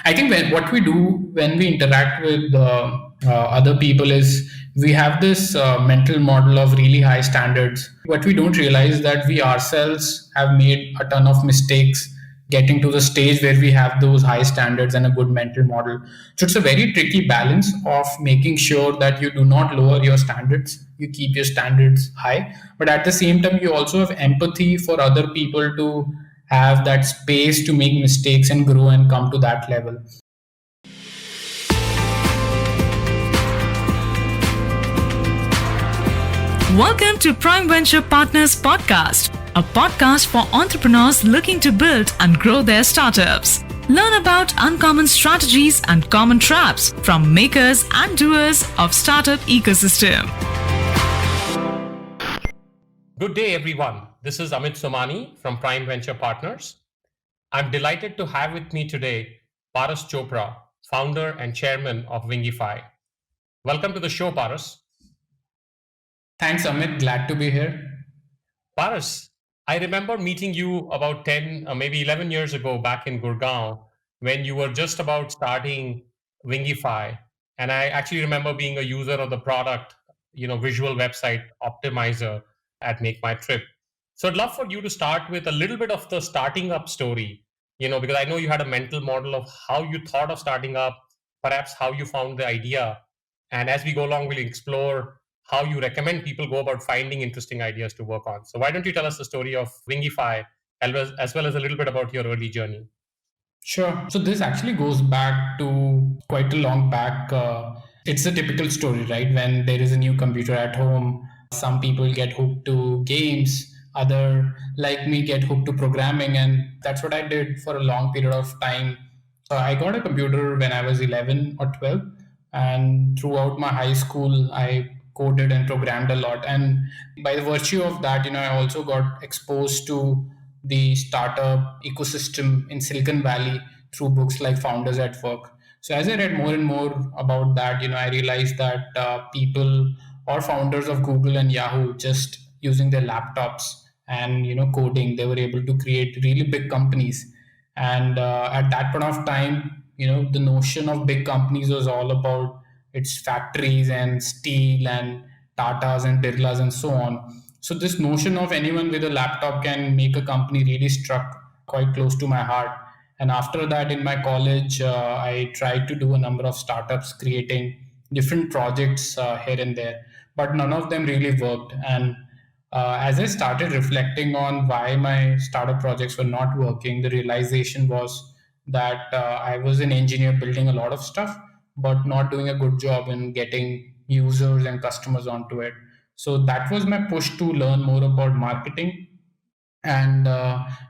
I think what we do when we interact with other people is we have this mental model of really high standards. What we don't realize that we ourselves have made a ton of mistakes getting to the stage where we have those high standards and a good mental model. So it's a very tricky balance of making sure that you do not lower your standards, you keep your standards high, but at the same time, you also have empathy for other people to have that space to make mistakes and grow and come to that level. Welcome to Prime Venture Partners Podcast, a podcast for entrepreneurs looking to build and grow their startups. Learn about uncommon strategies and common traps from makers and doers of startup ecosystem. Good day, everyone. This is Amit Somani from Prime Venture Partners. I'm delighted to have with me today Paras Chopra, founder and chairman of Wingify. Welcome to the show, Paras. Thanks, Amit. Glad to be here. Paras, I remember meeting you about 10 or maybe 11 years ago back in Gurgaon when you were just about starting Wingify. And I actually remember being a user of the product, visual website optimizer at Make My Trip. So I'd love for you to start with a little bit of the starting up story, because I know you had a mental model of how you thought of starting up, perhaps how you found the idea. And as we go along, we'll explore how you recommend people go about finding interesting ideas to work on. So why don't you tell us the story of Wingify as well as a little bit about your early journey? Sure. So this actually goes back to quite a long back. It's a typical story, right? When there is a new computer at home, some people get hooked to games, other like me get hooked to programming, and that's what I did for a long period of time. So I got a computer when I was 11 or 12, and throughout my high school, I coded and programmed a lot. And by the virtue of that, I also got exposed to the startup ecosystem in Silicon Valley through books like Founders at Work. So as I read more and more about that, I realized that people or founders of Google and Yahoo, just using their laptops and coding, they were able to create really big companies. And at that point of time, the notion of big companies was all about its factories and steel and Tatas and Birlas and so on. So this notion of anyone with a laptop can make a company really struck quite close to my heart. And after that, in my college, I tried to do a number of startups, creating different projects here and there, but none of them really worked. And as I started reflecting on why my startup projects were not working, the realization was that I was an engineer building a lot of stuff, but not doing a good job in getting users and customers onto it. So that was my push to learn more about marketing. And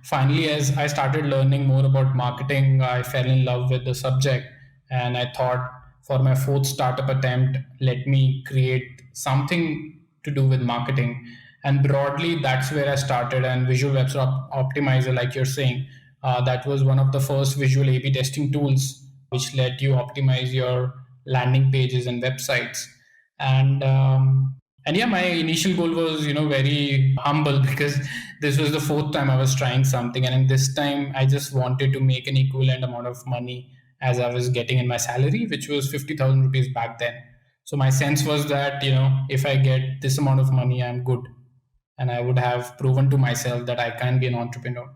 finally, as I started learning more about marketing, I fell in love with the subject. And I thought, for my fourth startup attempt, let me create something to do with marketing. And broadly, that's where I started. And Visual Website Optimizer, like you're saying, that was one of the first visual A/B testing tools, which let you optimize your landing pages and websites. And and yeah, my initial goal was very humble because this was the fourth time I was trying something, and in this time I just wanted to make an equivalent amount of money as I was getting in my salary, which was 50,000 rupees back then. So my sense was that if I get this amount of money, I'm good, and I would have proven to myself that I can be an entrepreneur.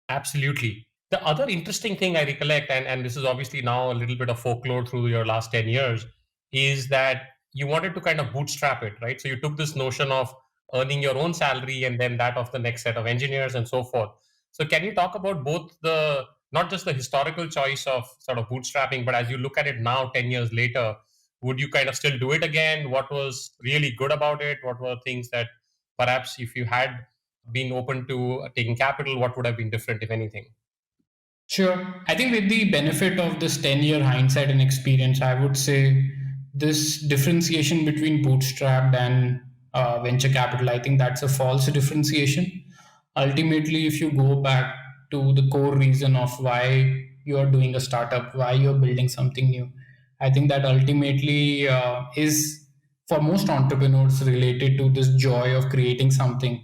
Absolutely. The other interesting thing I recollect, and this is obviously now a little bit of folklore through your last 10 years, is that you wanted to kind of bootstrap it, right? So you took this notion of earning your own salary and then that of the next set of engineers and so forth. So can you talk about both not just the historical choice of sort of bootstrapping, but as you look at it now, 10 years later, would you kind of still do it again? What was really good about it? What were things that perhaps if you had been open to taking capital, what would have been different, if anything? Sure. I think with the benefit of this 10-year hindsight and experience, I would say this differentiation between bootstrapped and venture capital, I think that's a false differentiation. Ultimately, if you go back to the core reason of why you're doing a startup, why you're building something new, I think that ultimately is for most entrepreneurs related to this joy of creating something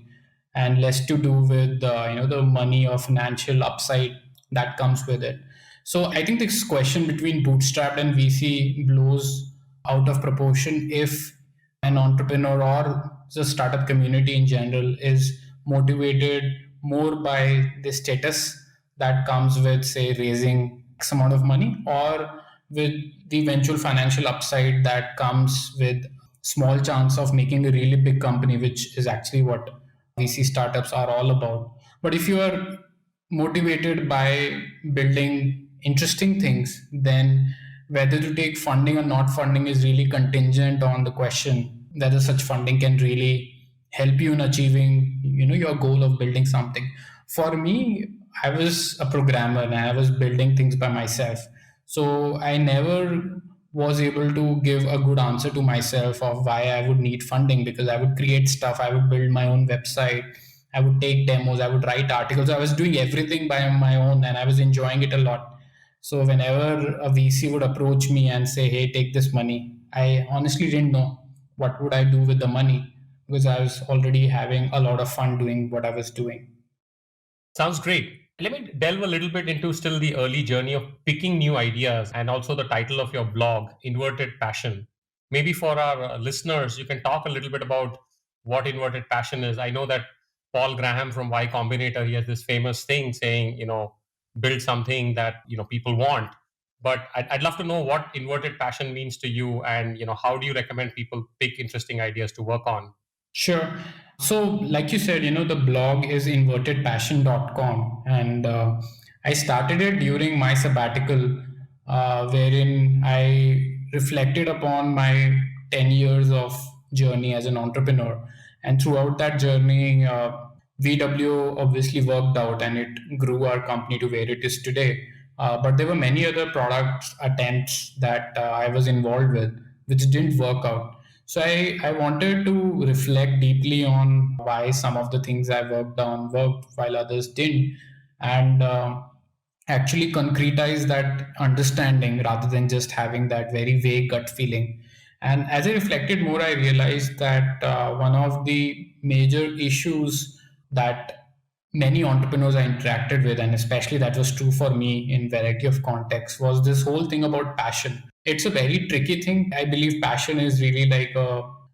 and less to do with the money or financial upside that comes with it. So I think this question between bootstrapped and VC blows out of proportion if an entrepreneur or the startup community in general is motivated more by the status that comes with, say, raising X amount of money, or with the eventual financial upside that comes with small chance of making a really big company, which is actually what VC startups are all about. But if you are motivated by building interesting things, then whether to take funding or not funding is really contingent on the question whether such funding can really help you in achieving, your goal of building something. For me, I was a programmer and I was building things by myself. So I never was able to give a good answer to myself of why I would need funding, because I would create stuff, I would build my own website, I would take demos, I would write articles. I was doing everything by my own and I was enjoying it a lot. So whenever a VC would approach me and say, "Hey, take this money," I honestly didn't know what would I do with the money, because I was already having a lot of fun doing what I was doing. Sounds great. Let me delve a little bit into still the early journey of picking new ideas and also the title of your blog, Inverted Passion. Maybe for our listeners, you can talk a little bit about what inverted passion is. I know that Paul Graham from Y Combinator, he has this famous thing saying, build something that, people want. But I'd love to know what inverted passion means to you, and, how do you recommend people pick interesting ideas to work on? Sure. So, like you said, the blog is invertedpassion.com. And I started it during my sabbatical, wherein I reflected upon my 10 years of journey as an entrepreneur. And throughout that journey, VW obviously worked out and it grew our company to where it is today. But there were many other product attempts that I was involved with, which didn't work out. So I wanted to reflect deeply on why some of the things I worked on worked while others didn't, and actually concretize that understanding rather than just having that very vague gut feeling. And as I reflected more, I realized that one of the major issues that many entrepreneurs I interacted with, and especially that was true for me in variety of contexts, was this whole thing about passion. It's a very tricky thing. I believe passion is really like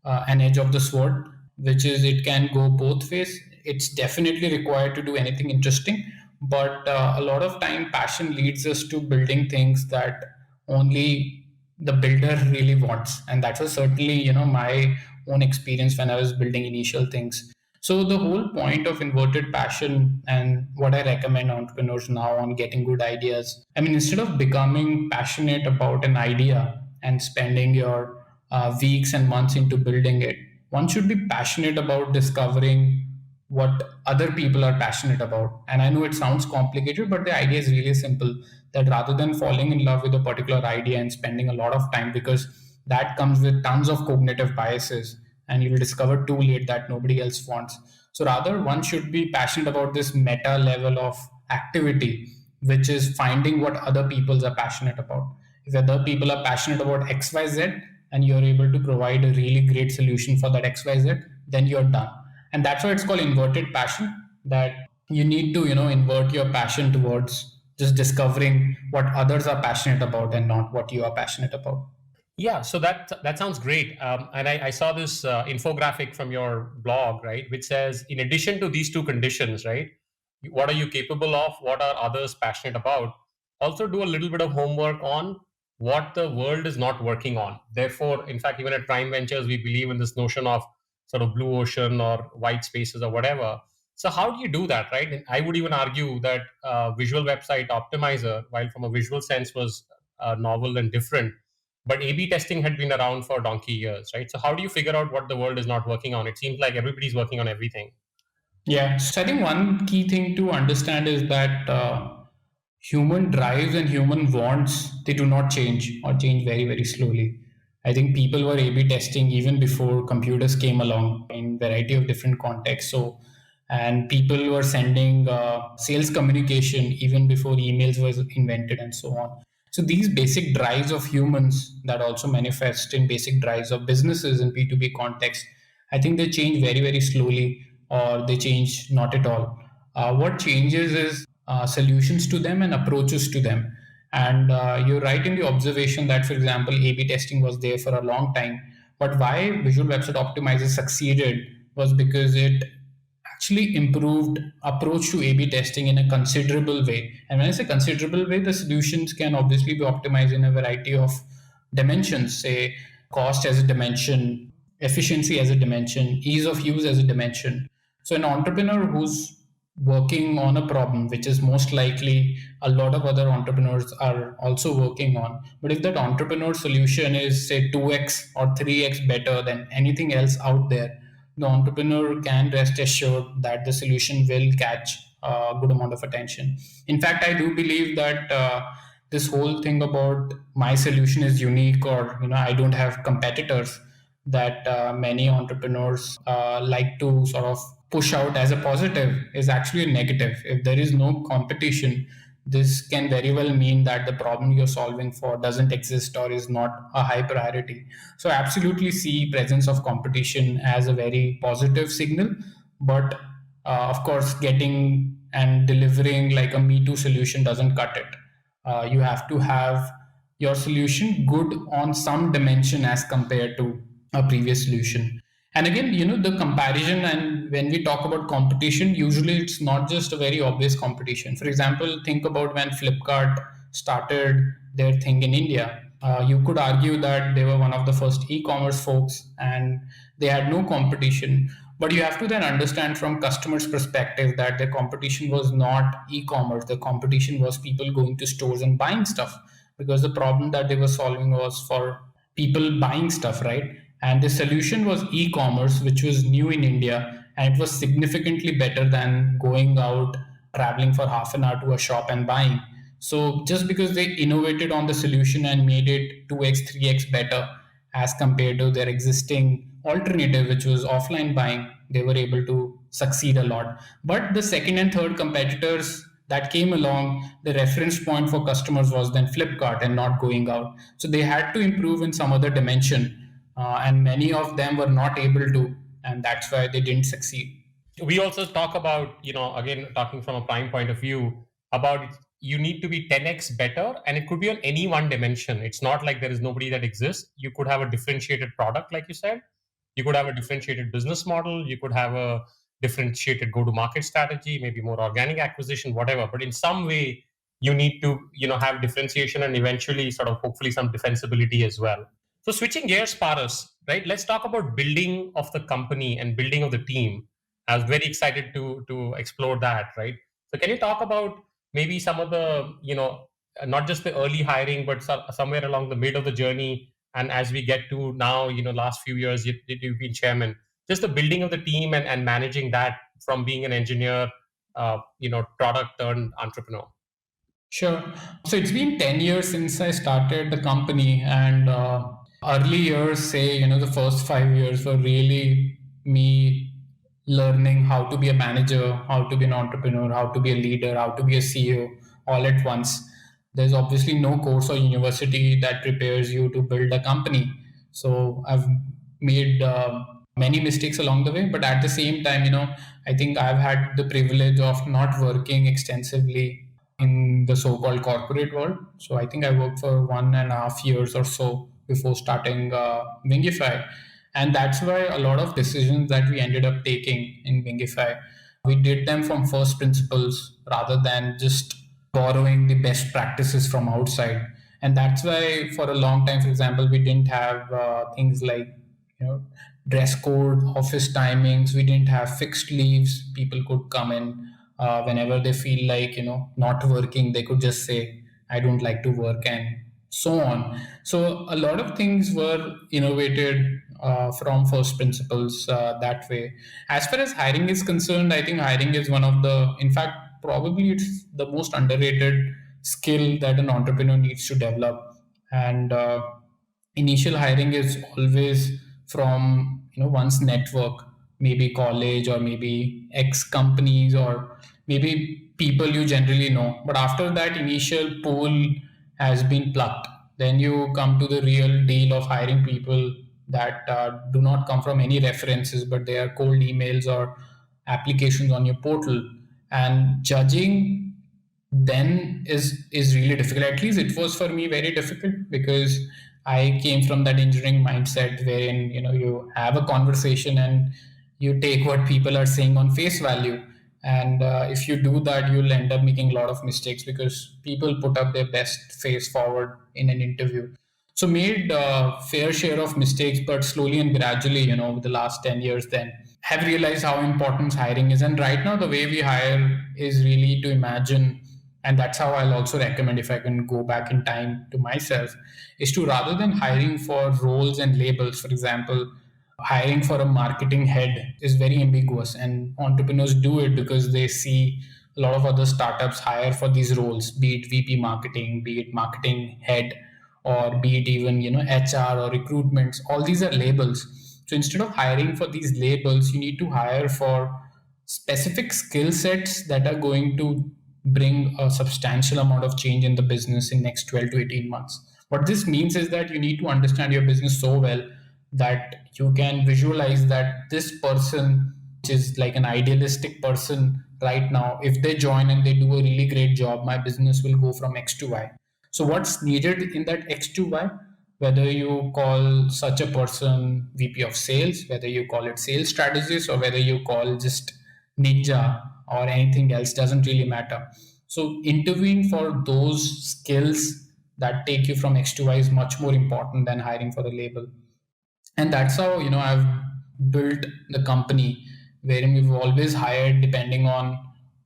an edge of the sword, which is it can go both ways. It's definitely required to do anything interesting, but a lot of time passion leads us to building things that only the builder really wants, and that was certainly my own experience when I was building initial things. So the whole point of inverted passion, and what I recommend entrepreneurs now on getting good ideas, I mean, instead of becoming passionate about an idea and spending your weeks and months into building it, one should be passionate about discovering what other people are passionate about. And I know it sounds complicated, but the idea is really simple, that rather than falling in love with a particular idea and spending a lot of time, because that comes with tons of cognitive biases and you'll discover too late that nobody else wants. So rather, one should be passionate about this meta level of activity, which is finding what other people are passionate about. If other people are passionate about XYZ and you're able to provide a really great solution for that XYZ, then you're done. And that's why it's called inverted passion, that you need to invert your passion towards just discovering what others are passionate about and not what you are passionate about. Yeah, so that sounds great. And I saw this infographic from your blog, right, which says, in addition to these two conditions, right, what are you capable of? What are others passionate about? Also, do a little bit of homework on what the world is not working on. Therefore, in fact, even at Prime Ventures, we believe in this notion of sort of blue ocean or white spaces or whatever. So, how do you do that, right? And I would even argue that Visual Website Optimizer, while from a visual sense was novel and different, but A/B testing had been around for donkey years, right? So how do you figure out what the world is not working on? It seems like everybody's working on everything. Yeah, so I think one key thing to understand is that human drives and human wants, they do not change or change very, very slowly. I think people were A/B testing even before computers came along in variety of different contexts. So, and people were sending sales communication even before emails was invented and so on. So these basic drives of humans that also manifest in basic drives of businesses in B2B context, I think they change very, very slowly, or they change not at all. What changes is solutions to them and approaches to them. And you're right in the observation that, for example, A/B testing was there for a long time. But why Visual Website Optimizer succeeded was because it actually improved approach to A/B testing in a considerable way. And when I say considerable way, the solutions can obviously be optimized in a variety of dimensions, say cost as a dimension, efficiency as a dimension, ease of use as a dimension. So an entrepreneur who's working on a problem, which is most likely a lot of other entrepreneurs are also working on. But if that entrepreneur solution is, say, 2x or 3x better than anything else out there, the entrepreneur can rest assured that the solution will catch a good amount of attention. In fact, I do believe that this whole thing about my solution is unique, or I don't have competitors, that many entrepreneurs like to sort of push out as a positive, is actually a negative. If there is no competition, this can very well mean that the problem you're solving for doesn't exist or is not a high priority. So absolutely see presence of competition as a very positive signal. But of course, getting and delivering like a Me Too solution doesn't cut it. You have to have your solution good on some dimension as compared to a previous solution. And again, the comparison, and when we talk about competition, usually it's not just a very obvious competition. For example, think about when Flipkart started their thing in India. You could argue that they were one of the first e-commerce folks and they had no competition. But you have to then understand from customers' perspective that the competition was not e-commerce. The competition was people going to stores and buying stuff, because the problem that they were solving was for people buying stuff, right? And the solution was e-commerce, which was new in India, and it was significantly better than going out, traveling for half an hour to a shop and buying. So just because they innovated on the solution and made it 2x, 3x better as compared to their existing alternative, which was offline buying, they were able to succeed a lot. But the second and third competitors that came along, the reference point for customers was then Flipkart and not going out. So they had to improve in some other dimension, and many of them were not able to, and that's why they didn't succeed. We also talk about, again, talking from a Prime point of view, about you need to be 10x better, and it could be on any one dimension. It's not like there is nobody that exists. You could have a differentiated product, like you said. You could have a differentiated business model. You could have a differentiated go-to-market strategy, maybe more organic acquisition, whatever. But in some way, you need to, have differentiation and eventually sort of hopefully some defensibility as well. So switching gears, Paras, right? Let's talk about building of the company and building of the team. I was very excited to explore that, right? So can you talk about maybe some of the, not just the early hiring, but somewhere along the mid of the journey, and as we get to now, last few years, you've been chairman, just the building of the team and managing that from being an engineer, product turned entrepreneur. Sure. So it's been 10 years since I started the company, and early years, say, the first 5 years were really me learning how to be a manager, how to be an entrepreneur, how to be a leader, how to be a CEO all at once. There's obviously no course or university that prepares you to build a company. So I've made many mistakes along the way, but at the same time, I think I've had the privilege of not working extensively in the so-called corporate world. So I think I worked for 1.5 years or so before starting Wingify. And that's why a lot of decisions that we ended up taking in Wingify, we did them from first principles rather than just borrowing the best practices from outside. And that's why for a long time, for example, we didn't have things like, dress code, office timings. We didn't have fixed leaves. People could come in whenever they feel like, not working. They could just say, I don't like to work, and so on. So a lot of things were innovated from first principles that way. As far as hiring is concerned, I think hiring is one of the, in fact, probably it's the most underrated skill that an entrepreneur needs to develop. And initial hiring is always from one's network, maybe college or maybe ex companies or maybe people you generally know. But after that initial pool has been plucked, then you come to the real deal of hiring people that do not come from any references, but they are cold emails or applications on your portal, and judging then is really difficult. At least it was for me very difficult, because I came from that engineering mindset wherein you have a conversation and you take what people are saying on face value. And if you do that, you'll end up making a lot of mistakes, because people put up their best face forward in an interview. So made fair share of mistakes, but slowly and gradually, over the last 10 years, then have realized how important hiring is. And right now, the way we hire is really to imagine, and that's how I'll also recommend, if I can go back in time to myself, is to, rather than hiring for roles and labels, for example, hiring for a marketing head is very ambiguous, and entrepreneurs do it because they see a lot of other startups hire for these roles, be it VP marketing, be it marketing head, or be it even HR or recruitments. All these are labels. So instead of hiring for these labels, you need to hire for specific skill sets that are going to bring a substantial amount of change in the business in next 12 to 18 months. What this means is that you need to understand your business so well that you can visualize that this person, which is like an idealistic person right now, if they join and they do a really great job, my business will go from X to Y. So what's needed in that X to Y, whether you call such a person VP of sales, whether you call it sales strategist, or whether you call just ninja or anything else, doesn't really matter. So interviewing for those skills that take you from X to Y is much more important than hiring for the label. And that's how I've built the company, wherein we've always hired depending on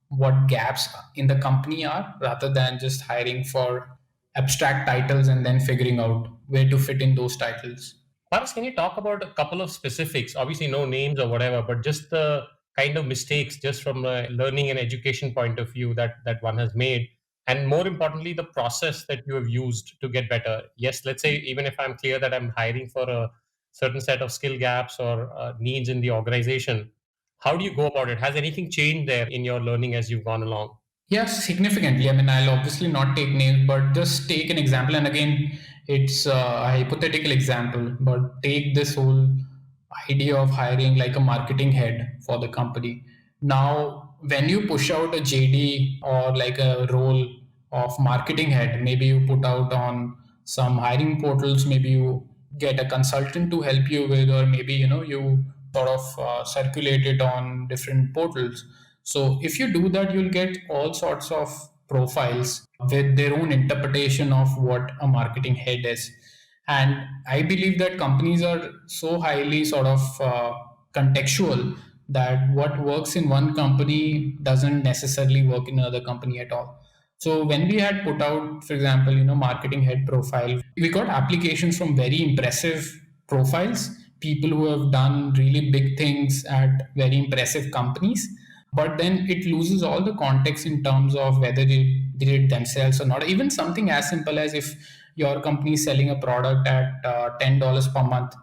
what gaps in the company are, rather than just hiring for abstract titles and then figuring out where to fit in those titles. Paras, can you talk about a couple of specifics? Obviously, no names or whatever, but just the kind of mistakes, just from a learning and education point of view, that one has made, and more importantly, the process that you have used to get better. Yes, let's say even if I'm clear that I'm hiring for a certain set of skill gaps or needs in the organization, how do you go about it? Has anything changed there in your learning as you've gone along? Yes, significantly. I mean, I'll obviously not take names, but just take an example. And again, it's a hypothetical example, but take this whole idea of hiring like a marketing head for the company. Now, when you push out a JD or like a role of marketing head, maybe you put out on some hiring portals, maybe you get a consultant to help you with, or maybe you sort of circulate it on different portals. So if you do that, you'll get all sorts of profiles with their own interpretation of what a marketing head is. And I believe that companies are so highly sort of contextual, that what works in one company doesn't necessarily work in another company at all. So when we had put out, for example, marketing head profile, we got applications from very impressive profiles, people who have done really big things at very impressive companies. But then it loses all the context in terms of whether they did it themselves or not. Even something as simple as if your company is selling a product at $10 per month,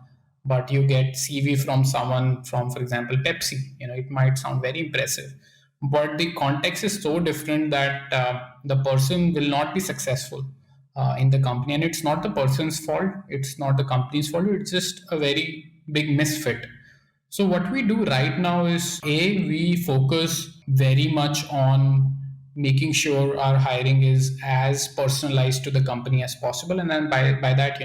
but you get CV from someone from, for example, Pepsi, it might sound very impressive, but the context is so different that the person will not be successful in the company. And it's not the person's fault, it's not the company's fault, it's just a very big misfit. So what we do right now is, we focus very much on making sure our hiring is as personalized to the company as possible. And then by that,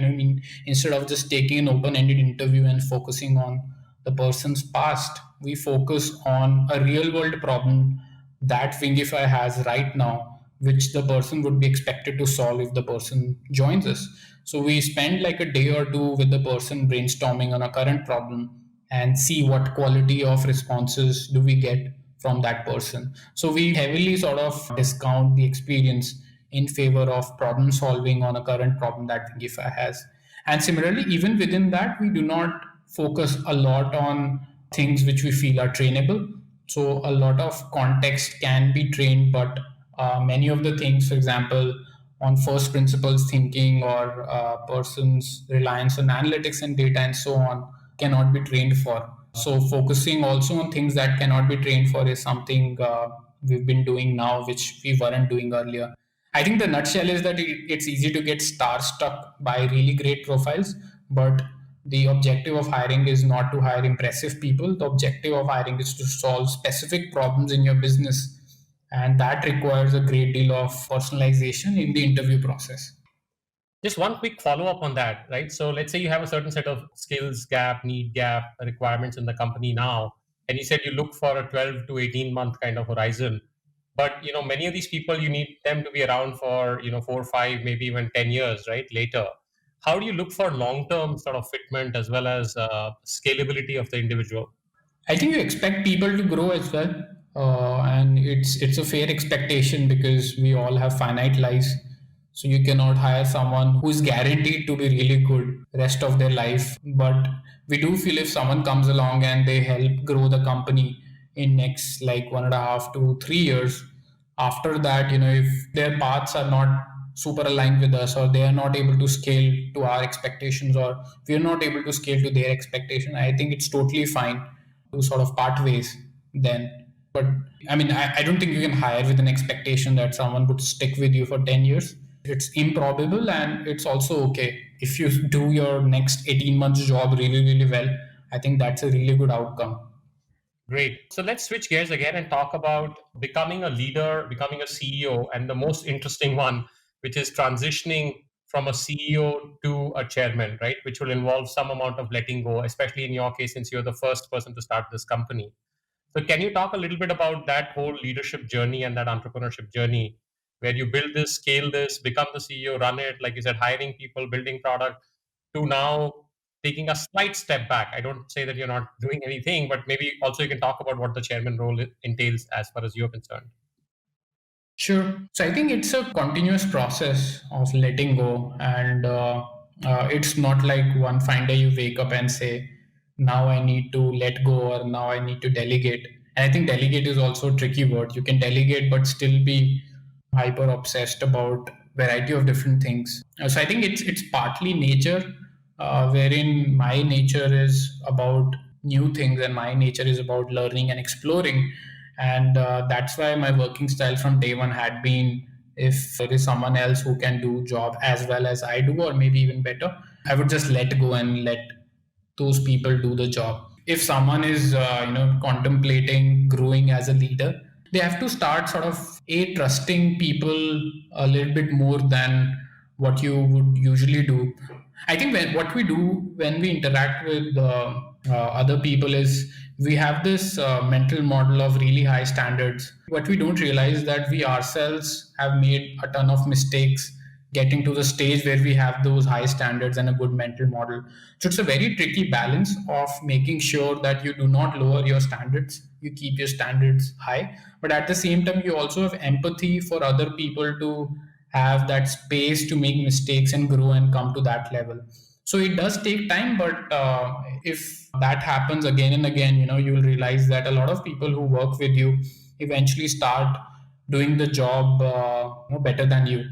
instead of just taking an open-ended interview and focusing on the person's past, we focus on a real-world problem that Wingify has right now, which the person would be expected to solve if the person joins us. So we spend like a day or two with the person brainstorming on a current problem and see what quality of responses do we get from that person. So we heavily sort of discount the experience in favor of problem solving on a current problem that Wingify has. And similarly, even within that, we do not focus a lot on things which we feel are trainable. So a lot of context can be trained, but many of the things, for example, on first principles thinking, or person's reliance on analytics and data and so on, cannot be trained for. So focusing also on things that cannot be trained for is something we've been doing now, which we weren't doing earlier. I think the nutshell is that it's easy to get starstruck by really great profiles, but the objective of hiring is not to hire impressive people. The objective of hiring is to solve specific problems in your business And that requires a great deal of personalization in the interview process. Just one quick follow up on that, right? So let's say you have a certain set of skills gap, need gap, requirements in the company now, and you said you look for a 12 to 18-month kind of horizon. But many of these people, you need them to be around for 4 or 5, maybe even 10 years, right? Later, how do you look for long-term sort of fitment as well as scalability of the individual? I think you expect people to grow as well, and it's a fair expectation because we all have finite lives. So you cannot hire someone who is guaranteed to be really good rest of their life. But we do feel if someone comes along and they help grow the company in next like 1.5 to 3 years, after that, if their paths are not super aligned with us or they are not able to scale to our expectations or we are not able to scale to their expectation, I think it's totally fine to sort of part ways then. But I mean, I don't think you can hire with an expectation that someone would stick with you for 10 years. It's improbable and it's also okay. If you do your next 18 months job really, really well, I think that's a really good outcome. Great. So let's switch gears again and talk about becoming a leader, becoming a CEO, and the most interesting one, which is transitioning from a CEO to a chairman, right? Which will involve some amount of letting go, especially in your case, since you're the first person to start this company. So, can you talk a little bit about that whole leadership journey and that entrepreneurship journey where you build this, scale this, become the CEO, run it, like you said, hiring people, building product, to now taking a slight step back? I don't say that you're not doing anything, but maybe also you can talk about what the chairman role entails as far as you're concerned. Sure. So I think it's a continuous process of letting go, and it's not like one fine day you wake up and say, "Now I need to let go," or "Now I need to delegate." And I think delegate is also a tricky word. You can delegate, but still be hyper obsessed about variety of different things. So I think it's partly nature, wherein my nature is about new things and my nature is about learning and exploring, and that's why my working style from day one had been, if there is someone else who can do job as well as I do or maybe even better, I would just let go and let those people do the job. If someone is contemplating growing as a leader, they have to start sort of a trusting people a little bit more than what you would usually do. I think what we do when we interact with other people is we have this mental model of really high standards. What we don't realize that we ourselves have made a ton of mistakes getting to the stage where we have those high standards and a good mental model. So it's a very tricky balance of making sure that you do not lower your standards, you keep your standards high, but at the same time, you also have empathy for other people to have that space to make mistakes and grow and come to that level. So it does take time, but if that happens again and again, you'll realize that a lot of people who work with you eventually start doing the job better than you,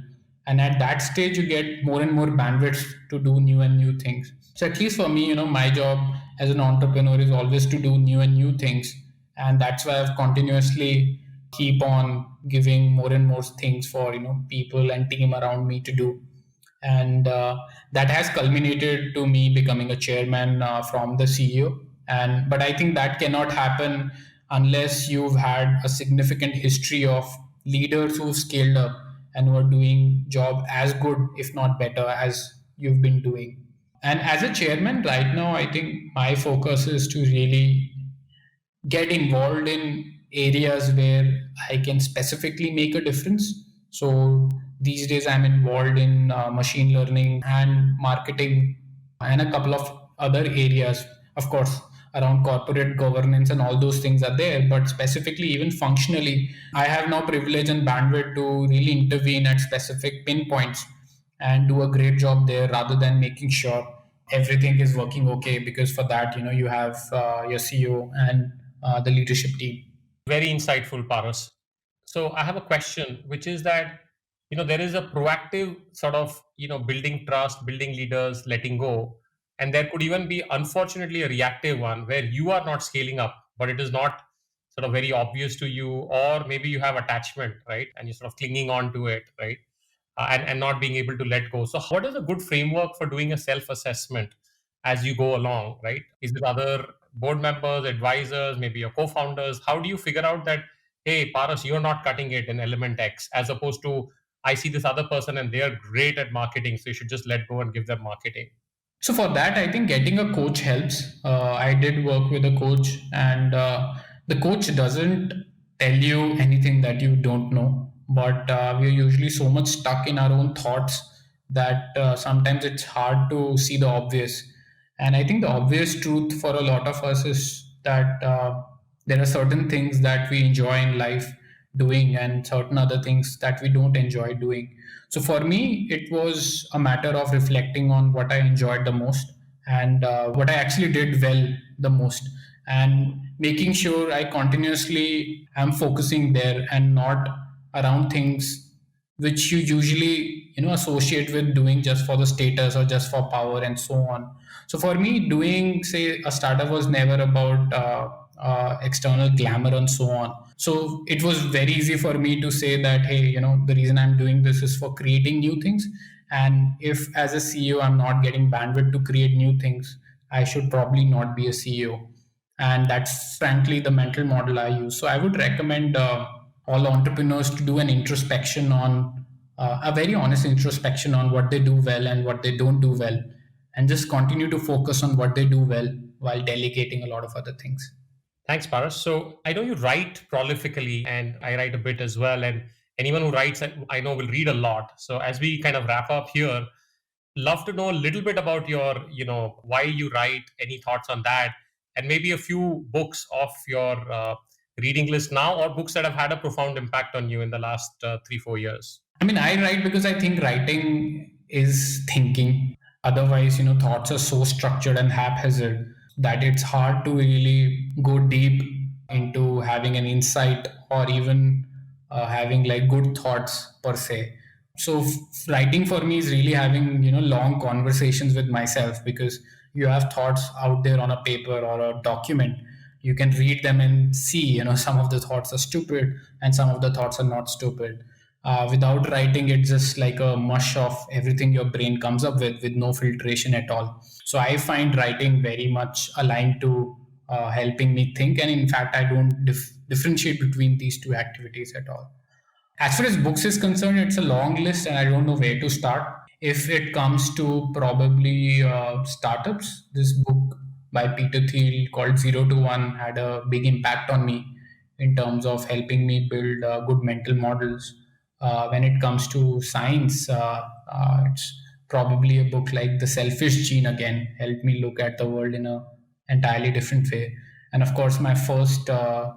and at that stage you get more and more bandwidth to do new and new things. So at least for me, my job as an entrepreneur is always to do new and new things, and that's why I've continuously keep on giving more and more things for people and team around me to do. And that has culminated to me becoming a chairman from the CEO. And but I think that cannot happen unless you've had a significant history of leaders who've scaled up and who are doing job as good, if not better, as you've been doing. And as a chairman right now, I think my focus is to really get involved in areas where I can specifically make a difference. So these days, I'm involved in machine learning and marketing and a couple of other areas. Of course, around corporate governance and all those things are there, but specifically, even functionally, I have now privilege and bandwidth to really intervene at specific pinpoints and do a great job there rather than making sure everything is working okay, because for that you have your CEO and the leadership team. Very insightful, Paras. So I have a question, which is that there is a proactive sort of building trust, building leaders, letting go, and there could even be, unfortunately, a reactive one where you are not scaling up, but it is not sort of very obvious to you, or maybe you have attachment, right, and you're sort of clinging on to it, right, and not being able to let go. So, what is a good framework for doing a self assessment as you go along, right? Is it other board members, advisors, maybe your co founders? How do you figure out that, hey, Paras, you're not cutting it in element X, as opposed to, I see this other person and they are great at marketing, so you should just let go and give them marketing? So for that, I think getting a coach helps. I did work with a coach, and the coach doesn't tell you anything that you don't know. But we're usually so much stuck in our own thoughts that sometimes it's hard to see the obvious. And I think the obvious truth for a lot of us is that there are certain things that we enjoy in life doing, and certain other things that we don't enjoy doing. So for me, it was a matter of reflecting on what I enjoyed the most, and what I actually did well the most, and making sure I continuously am focusing there and not around things which you usually associate with doing just for the status or just for power and so on. So for me, doing, say, a startup was never about external glamour and so on. So it was very easy for me to say that, hey, the reason I'm doing this is for creating new things. And if as a CEO, I'm not getting bandwidth to create new things, I should probably not be a CEO. And that's frankly the mental model I use. So I would recommend all entrepreneurs to do an introspection on a very honest introspection on what they do well and what they don't do well, and just continue to focus on what they do well while delegating a lot of other things. Thanks, Paras. So I know you write prolifically, and I write a bit as well. And anyone who writes, I know, will read a lot. So as we kind of wrap up here, love to know a little bit about your, why you write, any thoughts on that, and maybe a few books off your reading list now, or books that have had a profound impact on you in the last 3-4 years. I mean, I write because I think writing is thinking. Otherwise, thoughts are so structured and haphazard that it's hard to really go deep into having an insight, or even having like good thoughts per se. So writing for me is really having long conversations with myself, because you have thoughts out there on a paper or a document. You can read them and see some of the thoughts are stupid and some of the thoughts are not stupid. Without writing, it's just like a mush of everything your brain comes up with no filtration at all. So I find writing very much aligned to helping me think. And in fact, I don't differentiate between these two activities at all. As far as books is concerned, it's a long list and I don't know where to start. If it comes to probably startups, this book by Peter Thiel called 0 to 1 had a big impact on me in terms of helping me build good mental models. When it comes to science, it's probably a book like The Selfish Gene again, helped me look at the world in an entirely different way. And of course, my first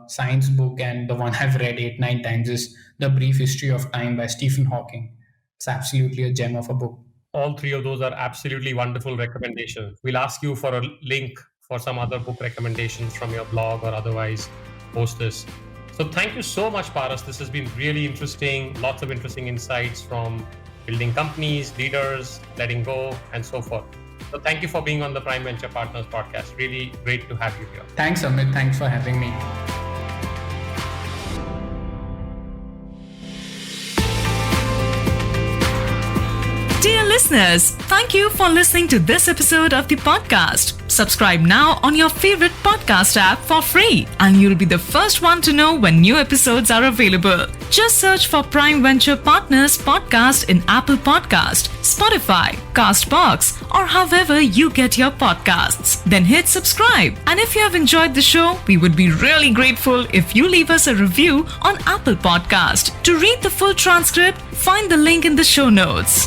science book, and the one I've read 8-9 times, is The Brief History of Time by Stephen Hawking. It's absolutely a gem of a book. All three of those are absolutely wonderful recommendations. We'll ask you for a link for some other book recommendations from your blog or otherwise post this. So thank you so much, Paras. This has been really interesting. Lots of interesting insights from building companies, leaders, letting go, and so forth. So thank you for being on the Prime Venture Partners podcast. Really great to have you here. Thanks, Amit. Thanks for having me. Dear listeners, thank you for listening to this episode of the podcast. Subscribe now on your favorite podcast app for free, and you'll be the first one to know when new episodes are available. Just search for Prime Venture Partners podcast in Apple Podcast, Spotify, Castbox, or however you get your podcasts. Then hit subscribe. And if you have enjoyed the show, we would be really grateful if you leave us a review on Apple Podcast. To read the full transcript, find the link in the show notes.